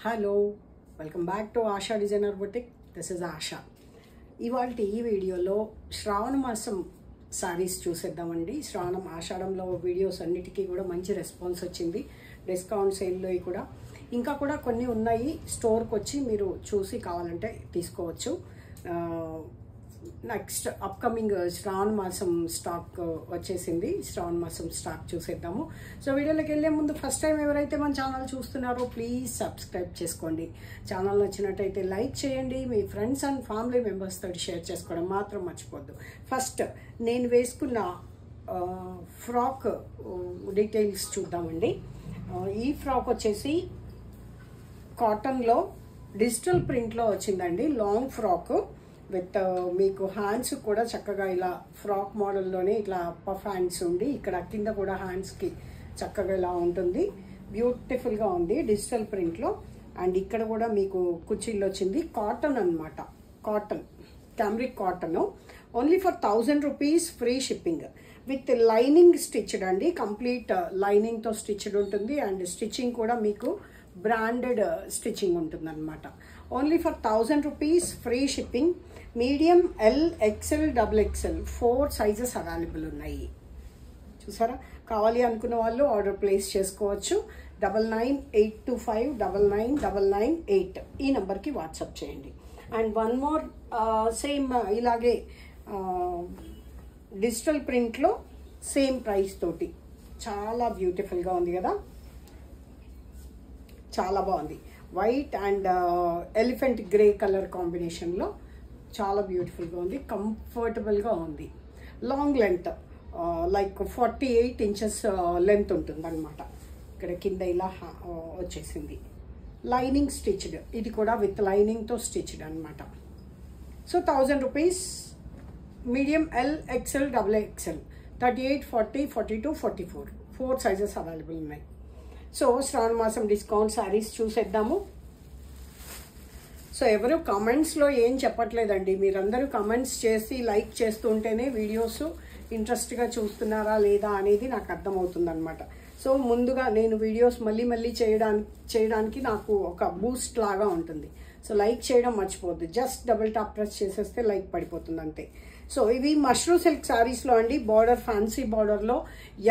Hello welcome back to ASHA designer boutique. This is ASHA. ఇవాళ ఈ వీడియోలో శ్రావణ మాసం సారీస్ చూసేద్దామండి. శ్రావణం ఆషాఢంలో వీడియోస్ అన్నిటికీ కూడా మంచి రెస్పాన్స్ వచ్చింది. డిస్కౌంట్ సేల్లో కూడా ఇంకా కూడా కొన్ని ఉన్నాయి. స్టోర్కి వచ్చి మీరు చూసి కావాలంటే తీసుకోవచ్చు. నెక్స్ట్ అప్కమింగ్ శ్రావణ మాసం స్టాక్ వచ్చేసింది. శ్రావణ మాసం స్టాక్ చూసేద్దాము. సో వీడియోలోకి వెళ్ళే ముందు ఫస్ట్ టైం ఎవరైతే మన ఛానల్ చూస్తున్నారో ప్లీజ్ సబ్స్క్రైబ్ చేసుకోండి. ఛానల్ నచ్చినట్టయితే లైక్ చేయండి. మీ ఫ్రెండ్స్ అండ్ ఫ్యామిలీ మెంబర్స్ తోటి షేర్ చేసుకోవడం మాత్రం మర్చిపోద్దు. ఫస్ట్ నేను వేసుకున్న ఫ్రాక్ డీటెయిల్స్ చూద్దామండి. ఈ ఫ్రాక్ వచ్చేసి కాటన్లో డిజిటల్ ప్రింట్లో వచ్చిందండి. లాంగ్ ఫ్రాక్ విత్ మీకు హ్యాండ్స్ కూడా చక్కగా ఇలా ఫ్రాక్ మోడల్లోనే ఇట్లా పఫ్ హ్యాండ్స్ ఉండి ఇక్కడ కింద కూడా హ్యాండ్స్కి చక్కగా ఇలా ఉంటుంది. బ్యూటిఫుల్గా ఉంది డిజిటల్ ప్రింట్లో. అండ్ ఇక్కడ కూడా మీకు కుర్చీలు వచ్చింది. కాటన్ అనమాట, cotton cambric cotton. Only for 1000 rupees free shipping with lining stitched అండి. కంప్లీట్ లైనింగ్తో స్టిచ్డ్ ఉంటుంది. అండ్ స్టిచ్చింగ్ కూడా మీకు బ్రాండెడ్ స్టిచ్చింగ్ ఉంటుంది అనమాట. Only for 1000 rupees free shipping. Medium, L, XL, double XL 4 sizes available ఉన్నాయి. చూసారా? కావాలి అనుకున్న వాళ్ళు ఆర్డర్ ప్లేస్ చేసుకోవచ్చు. 9982599998 ఈ నెంబర్కి వాట్సాప్ చేయండి. అండ్ వన్ మోర్ సేమ్ ఇలాగే డిజిటల్ ప్రింట్లో సేమ్ ప్రైస్ తోటి చాలా బ్యూటిఫుల్గా ఉంది కదా, చాలా బాగుంది. White and elephant grey colour కాంబినేషన్లో చాలా బ్యూటిఫుల్గా ఉంది. కంఫర్టబుల్గా ఉంది. Long length like 48 inches length ఉంటుంది అనమాట. ఇక్కడ కింద ఇలా వచ్చేసింది. లైనింగ్ స్టిచ్డ్, ఇది కూడా విత్ లైనింగ్తో స్టిచ్డ్ అనమాట. So 1000 rupees. Medium, L, XL, double XL 38, 40, 42, 44 4 sizes available ఉన్నాయి. సో శ్రావణ మాసం డిస్కౌంట్ శారీస్ చూసేద్దాము. సో ఎవరు కమెంట్స్లో ఏం చెప్పట్లేదండి. మీరందరూ కమెంట్స్ చేసి లైక్ చేస్తుంటేనే వీడియోస్ ఇంట్రెస్ట్గా చూస్తున్నారా లేదా అనేది నాకు అర్థమవుతుంది అనమాట. సో ముందుగా నేను వీడియోస్ మళ్ళీ చేయడానికి నాకు ఒక బూస్ట్ లాగా ఉంటుంది. సో లైక్ చేయడం మర్చిపోద్దు. జస్ట్ డబుల్ టాప్ ప్రెస్ చేసేస్తే లైక్ పడిపోతుంది అంతే. సో ఇవి మష్రూ సిల్క్ శారీస్లో అండి. బార్డర్ ఫ్యాన్సీ బార్డర్లో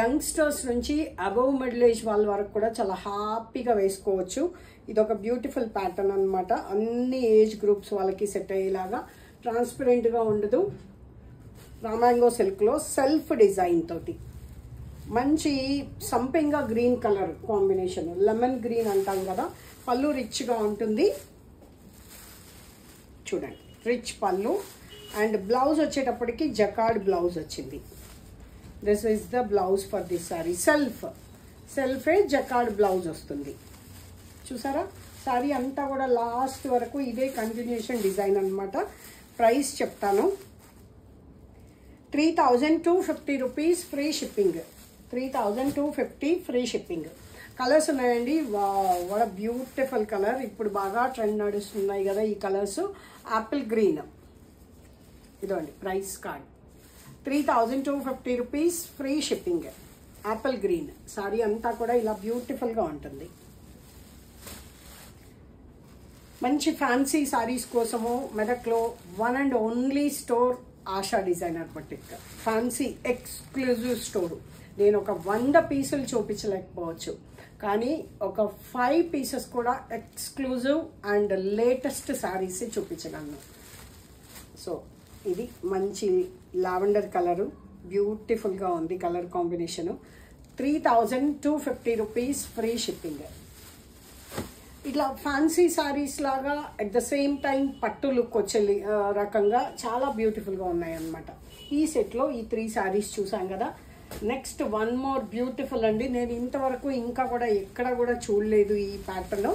యంగ్స్టర్స్ నుంచి అబవ్ మిడిల్ ఏజ్ వాళ్ళ వరకు కూడా చాలా హ్యాపీగా వేసుకోవచ్చు. ఇది ఒక బ్యూటిఫుల్ ప్యాటర్న్ అనమాట. అన్ని ఏజ్ గ్రూప్స్ వాళ్ళకి సెట్ అయ్యేలాగా ట్రాన్స్పరెంట్గా ఉండదు. రామాంగో సిల్క్లో సెల్ఫ్ డిజైన్ తోటి మంచి సంపెంగా green colour combination, lemon green అంటాం కదా. పళ్ళు రిచ్గా ఉంటుంది చూడండి, రిచ్ పళ్ళు. అండ్ బ్లౌజ్ వచ్చేటప్పటికి జకార్డ్ బ్లౌజ్ వచ్చింది. This is the blouse for this sari. సెల్ఫే జకార్డ్ బ్లౌజ్ వస్తుంది. చూసారా? సారీ అంతా కూడా లాస్ట్ వరకు ఇదే కంటిన్యూషన్ డిజైన్ అనమాట. ప్రైస్ చెప్తాను. 3250 rupees free shipping. 3250 free shipping. Colours ఉన్నాయండి. What beautiful colour. ఇప్పుడు బాగా ట్రెండ్ నడుస్తున్నాయి కదా ఈ కలర్స్. యాపిల్ గ్రీన్ ఇదండి price card. 3250 rupees free shipping. Apple green sari అంతా కూడా ఇలా బ్యూటిఫుల్గా ఉంటుంది. మంచి ఫ్యాన్సీ సారీస్ కోసము మెదక్లో one and only store ASHA designer boutique. Fancy exclusive store. నేను ఒక 100 పీసులు చూపించలేకపోవచ్చు, కానీ ఒక 5 పీసెస్ కూడా ఎక్స్క్లూజివ్ అండ్ లేటెస్ట్ శారీస్ చూపించగలను. సో ఇది మంచి లావెండర్ కలరు, బ్యూటిఫుల్గా ఉంది colour combination. 3250 rupees free shipping. ఇట్లా ఫ్యాన్సీ శారీస్ లాగా అట్ ద సేమ్ టైం పట్టు లుక్ వచ్చే రకంగా చాలా బ్యూటిఫుల్గా ఉన్నాయి అన్నమాట. ఈ సెట్లో ఈ 3 శారీస్ చూసాం కదా. నెక్స్ట్ వన్ మోర్ బ్యూటిఫుల్ అండి. నేను ఇంతవరకు ఇంకా కూడా ఎక్కడ కూడా చూడలేదు ఈ ప్యాటర్న్.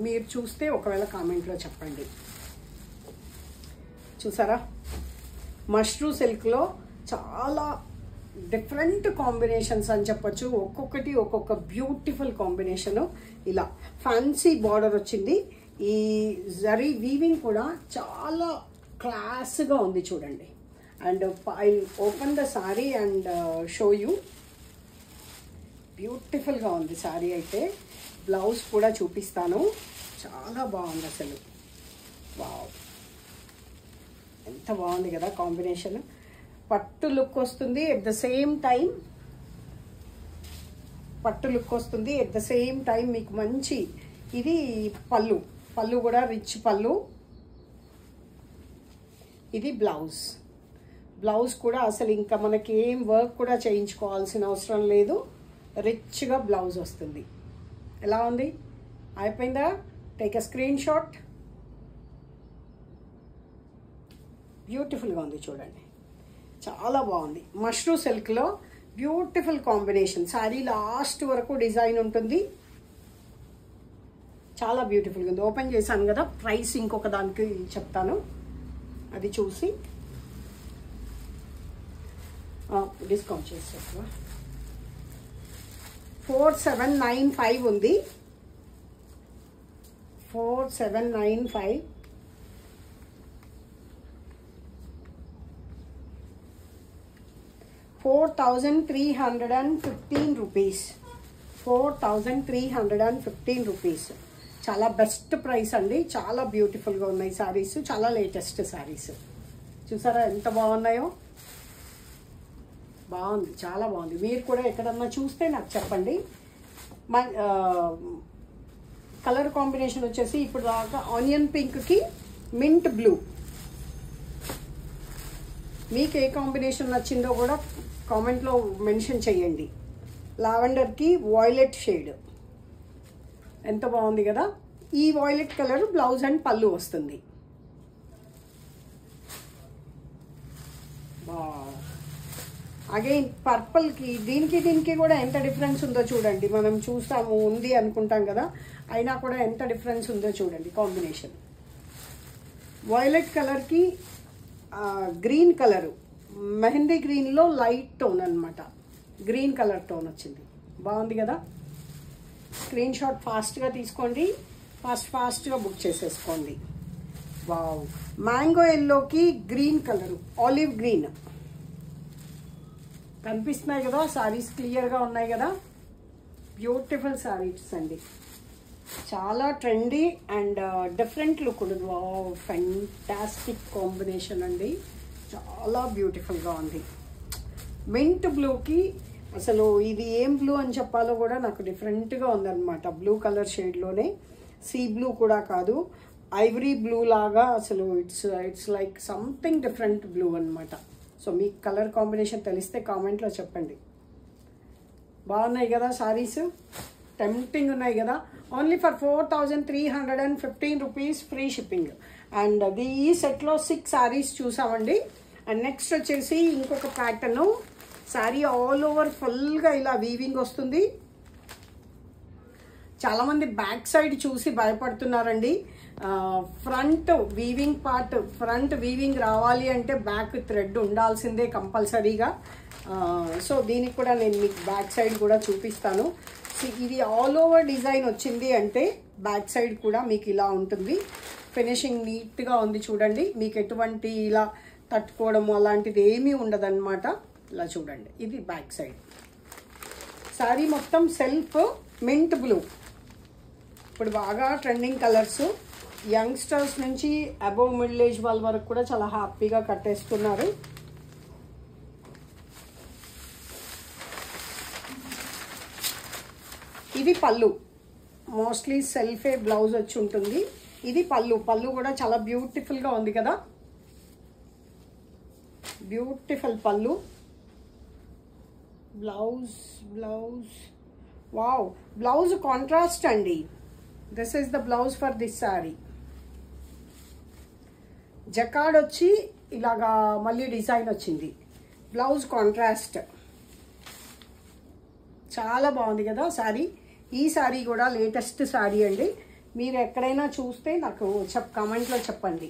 మీరు చూస్తే ఒకవేళ కామెంట్లో చెప్పండి. చూసారా? మష్రూ సిల్క్లో చాలా డిఫరెంట్ కాంబినేషన్స్ అని చెప్పొచ్చు. ఒక్కొక్కటి ఒక్కొక్క బ్యూటిఫుల్ కాంబినేషను. ఇలా ఫ్యాన్సీ బార్డర్ వచ్చింది. ఈ జరీ వీవింగ్ కూడా చాలా క్లాస్గా ఉంది చూడండి. And I open the sorry and show you. బ్యూటిఫుల్గా ఉంది సారీ అయితే. బ్లౌజ్ కూడా చూపిస్తాను. చాలా బాగుంది అసలు. వావ్, ఎంత బాగుంది కదా కాంబినేషన్. పట్టు లుక్ వస్తుంది, ఎట్ ద సేమ్ టైం మీకు మంచి ఇది పళ్ళు కూడా రిచ్ పళ్ళు. ఇది బ్లౌజ్ కూడా అసలు ఇంకా మనకి ఏం వర్క్ కూడా చేయించుకోవాల్సిన అవసరం లేదు. రిచ్గా బ్లౌజ్ వస్తుంది. ఎలా ఉంది? అయిపోయిందా? Take a screenshot. బ్యూటిఫుల్గా ఉంది చూడండి, చాలా బాగుంది. మష్రూ సిల్క్లో బ్యూటిఫుల్ కాంబినేషన్. శారీ లాస్ట్ వరకు డిజైన్ ఉంటుంది, చాలా బ్యూటిఫుల్గా ఉంది. ఓపెన్ చేశాను కదా, ప్రైస్ ఇంకొక దానికి చెప్తాను, అది చూసి డిస్కౌంట్ చేసేస్తా. 4795 ఉంది. 4795. ₹4,315. 4,315 రూపీస్. చాలా బెస్ట్ ప్రైస్ అండి. చాలా బ్యూటిఫుల్గా ఉన్నాయి శారీస్, చాలా లేటెస్ట్ శారీస్. చూసారా ఎంత బాగున్నాయో? బాగుంది, చాలా బాగుంది. మీరు కూడా ఎక్కడన్నా చూస్తే నాకు చెప్పండి. కలర్ కాంబినేషన్ వచ్చేసి ఇప్పుడు దాకా ఆనియన్ పింక్కి మింట్ బ్లూ. మీకు ఏ కాంబినేషన్ నచ్చిందో కూడా కామెంట్లో మెన్షన్ చేయండి. లావెండర్కి వాయిలెట్ షేడ్, ఎంత బాగుంది కదా. ఈ వాయిలెట్ కలర్ బ్లౌజ్ అండ్ పళ్ళు వస్తుంది. అగైన్ పర్పుల్కి దీనికి కూడా ఎంత డిఫరెన్స్ ఉందో చూడండి. మనం చూస్తాము ఉంది అనుకుంటాం కదా, అయినా కూడా ఎంత డిఫరెన్స్ ఉందో చూడండి కాంబినేషన్. వాయిలెట్ కలర్కి గ్రీన్ కలరు, మెహందీ గ్రీన్లో లైట్ టోన్ అనమాట, గ్రీన్ కలర్ టోన్ వచ్చింది. బాగుంది కదా. స్క్రీన్ షాట్ ఫాస్ట్గా తీసుకోండి, ఫాస్ట్గా బుక్ చేసేసుకోండి. వావ్, మ్యాంగో ఎల్లోకి గ్రీన్ కలరు, ఆలివ్ గ్రీన్ కనిపిస్తున్నాయి కదా. సారీస్ క్లియర్గా ఉన్నాయి కదా. బ్యూటిఫుల్ సారీస్ అండి, చాలా ట్రెండీ అండ్ డిఫరెంట్ లుక్ ఉంది. వావ్, ఫ్యాంటాస్టిక్ కాంబినేషన్ అండి, చాలా బ్యూటిఫుల్గా ఉంది. మింట్ బ్లూకి అసలు ఇది ఏం బ్లూ అని చెప్పాలో కూడా నాకు డిఫరెంట్గా ఉందన్నమాట. బ్లూ కలర్ షేడ్లోనే, సీ బ్లూ కూడా కాదు, ఐవరీ బ్లూ లాగా అసలు it's like something different blue అనమాట. సో మీకు కలర్ కాంబినేషన్ తెలిస్తే కామెంట్లో చెప్పండి. బాగున్నాయి కదా సారీస్, టెంప్టింగ్ ఉన్నాయి కదా. Only for 4,315 rupees, free shipping. And అది ఈ సెట్లో 6 సారీస్ చూసామండి. అండ్ నెక్స్ట్ వచ్చేసి ఇంకొక ప్యాటర్ను. శారీ ఆల్ ఓవర్ ఫుల్గా ఇలా వీవింగ్ వస్తుంది. చాలామంది బ్యాక్ సైడ్ చూసి భయపడుతున్నారండి. ఫ్రంట్ వీవింగ్ రావాలి అంటే బ్యాక్ థ్రెడ్ ఉండాల్సిందే కంపల్సరీగా. సో దీనికి కూడా నేను మీకు బ్యాక్ సైడ్ కూడా చూపిస్తాను. ఇది ఆల్ ఓవర్ డిజైన్ వచ్చింది అంటే బ్యాక్ సైడ్ కూడా మీకు ఇలా ఉంటుంది. ఫినిషింగ్ నీట్గా ఉంది చూడండి. మీకు ఎటువంటి ఇలా తట్టుకోవడము అలాంటిది ఏమీ ఉండదన్నమాట. ఇలా చూడండి, ఇది బ్యాక్ సైడ్. శారీ మొత్తం సెల్ఫ్ మింట్ బ్లూ, ఇప్పుడు బాగా ట్రెండింగ్ కలర్స్. యంగ్స్టర్స్ నుంచి అబోవ్ మిడిల్ ఏజ్ వాళ్ళ వరకు కూడా చాలా హ్యాపీగా కట్టేస్తున్నారు. ఇది పళ్ళు, మోస్ట్లీ సెల్ఫే బ్లౌజ్ వచ్చి ఉంటుంది. ఇది పళ్ళు కూడా చాలా బ్యూటిఫుల్గా ఉంది కదా. బ్యూటిఫుల్ పళ్ళు. బ్లౌజ్ వావ్, బ్లౌజ్ కాంట్రాస్ట్ అండి. This is the blouse for this sari. Jacquard వచ్చి ఇలాగా మళ్ళీ డిజైన్ వచ్చింది. బ్లౌజ్ కాంట్రాస్ట్, చాలా బాగుంది కదా శారీ. ఈ శారీ కూడా లేటెస్ట్ శారీ అండి. మీరు ఎక్కడైనా చూస్తే నాకు కామెంట్లో చెప్పండి.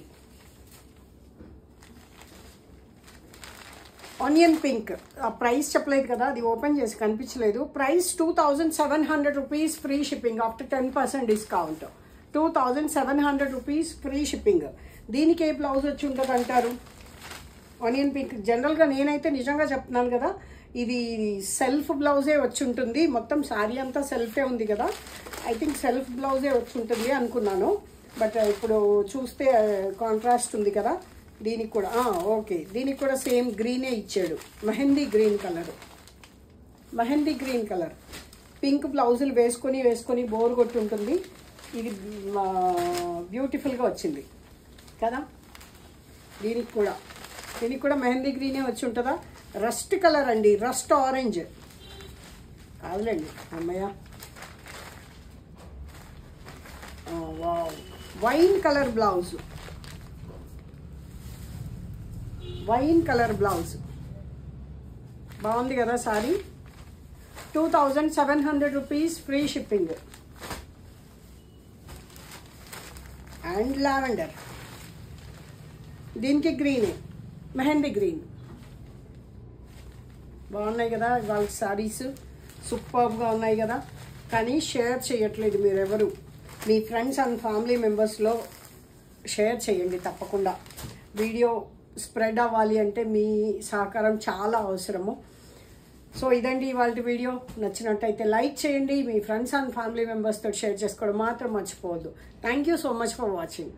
ఆనియన్ పింక్, ప్రైస్ చెప్పలేదు కదా, అది ఓపెన్ చేసి కనిపించలేదు. Price 2,700 rupees, free shipping after 10% discount. 2,700 rupees, free shipping. దీనికి ఏ బ్లౌజ్ వచ్చి ఉంటుంది అంటారు? ఆనియన్ పింక్ జనరల్గా నేనైతే నిజంగా చెప్తున్నాను కదా, ఇది సెల్ఫ్ బ్లౌజే వచ్చి ఉంటుంది, మొత్తం శారీ అంతా సెల్ఫే ఉంది కదా, ఐ థింక్ సెల్ఫ్ బ్లౌజే వచ్చి ఉంటుంది అనుకున్నాను. బట్ ఇప్పుడు చూస్తే కాంట్రాస్ట్ ఉంది కదా, దీనికి కూడా ఓకే, దీనికి కూడా సేమ్ గ్రీనే ఇచ్చాడు, mehndi green colour. Mehndi green colour pink బ్లౌజులు వేసుకొని బోర్ కొట్టి ఉంటుంది. ఇది బ్యూటిఫుల్గా వచ్చింది కదా. దీనికి కూడా మెహందీ గ్రీనే వచ్చి ఉంటుందా. రస్ట్ కలర్ అండి, రస్ట్ ఆరెంజ్ కాదులేండి అమ్మయ్య. Wow, wine colour blouse, wine colour blouse బాగుంది కదా sorry. 2700 rupees, free shipping. And lavender, దీనికి గ్రీనే, మెహందీ గ్రీన్. బాగున్నాయి కదా వాళ్ళ శారీస్, సూపర్గా ఉన్నాయి కదా. కానీ షేర్ చేయట్లేదు మీరెవరు. మీ ఫ్రెండ్స్ అండ్ ఫ్యామిలీ మెంబర్స్లో షేర్ చేయండి తప్పకుండా. వీడియో స్ప్రెడ్ అవ్వాలి అంటే మీ సహకారం చాలా అవసరము. సో ఇదండి ఇవాళ వీడియో. నచ్చినట్టయితే లైక్ చేయండి, మీ ఫ్రెండ్స్ అండ్ ఫ్యామిలీ మెంబర్స్తో షేర్ చేసుకోవడం మాత్రం మర్చిపోవద్దు. Thank you so much for watching.